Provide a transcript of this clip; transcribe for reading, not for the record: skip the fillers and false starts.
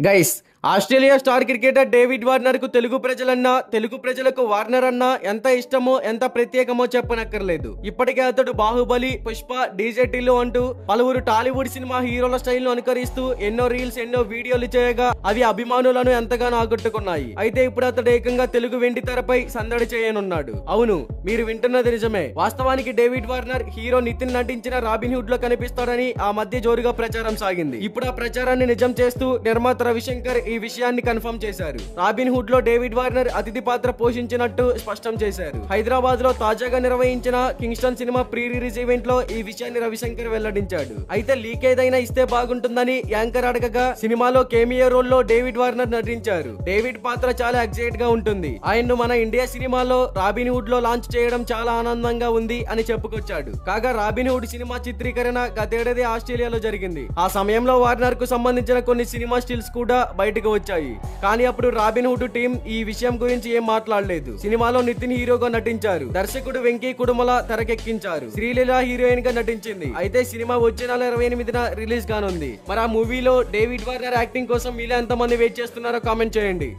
Guys, Australia star cricketer David Warner కు తెలుగు ప్రజలన్నా, తెలుగు ప్రజలకు Warner అన్నా ఎంత ఇష్టమో ఎంత ప్రత్యేకమో చెప్పనక్కర్లేదు. ఇప్పటికే అతడు బాహుబలి, పుష్ప, డీజే టిల్లు అంటూ పలువురు టాలీవుడ్ సినిమా హీరోల స్టైల్ ను అనుకరిస్తూ ఎన్నో రీల్స్, ఎన్నో వీడియోలు చేయగా అవి అభిమానులను ఎంతగానో ఆకట్టుకున్నాయి. అయితే ఇప్పుడు అతడు ఏకంగా తెలుగు వెండి తెరపై సందడి చేయనున్నాడు. అవును, మీరు వింటున్నది నిజమే. వాస్తవానికి డేవిడ్ వార్నర్ హీరో నితిన్ నటించిన రాబిన్ హుడ్ లో కనిపిస్తాడని ఆ మధ్య జోరుగా ప్రచారం సాగింది. ఇప్పుడు ఆ ప్రచారాన్ని నిజం చేస్తూ నిర్మాత రవిశంకర్ ఈ విషయాన్ని కన్ఫర్మ్ చేశారు. రాబిన్ హుడ్ లో డేవిడ్ వార్నర్ అతిథి పాత్ర పోషించినట్టు స్పష్టం చేశారు. హైదరాబాద్ లో తాజాగా నిర్వహించిన Kingston cinema pre release event లో ఈ విషయాన్ని రవిశంకర్ వెల్లడించాడు. అయితే లీక్ ఏదైనా ఇస్తే బాగుంటుందని యాంకర్ అడగగా సినిమాలో కేమియో రోల్ లో డేవిడ్ వార్నర్ నటించారు. డేవిడ్ పాత్ర చాలా ఎగ్జైట్ గా ఉంటుంది. ఆయన్ను మన ఇండియా సినిమాలో రాబిన్ హుడ్ లో లాంచ్ చేయడం చాలా ఆనందంగా ఉంది అని చెప్పుకొచ్చాడు. కాగా రాబిన్ హుడ్ సినిమా చిత్రీకరణ గతేడాది ఆస్ట్రేలియాలో జరిగింది. ఆ సమయంలో వార్నర్ కు సంబంధించిన కొన్ని సినిమా స్టిల్స్ కూడా బయటకు వచ్చాయి. కానీ అప్పుడు రాబిన్ హుడ్ టీం ఈ విషయం గురించి ఏం మాట్లాడలేదు. సినిమాలో నితిన్ హీరోగా నటించారు. దర్శకుడు వెంకీ కుడుమల తెరకెక్కించారు. శ్రీలీల హీరోయిన్ గా నటించింది. అయితే సినిమా వచ్చే నెల 28న రిలీజ్ కానుంది. మరి ఆ మూవీలో డేవిడ్ వార్నర్ యాక్టింగ్ కోసం మీలో ఎంతమంది వెయిట్ చేస్తున్నారో కామెంట్ చేయండి.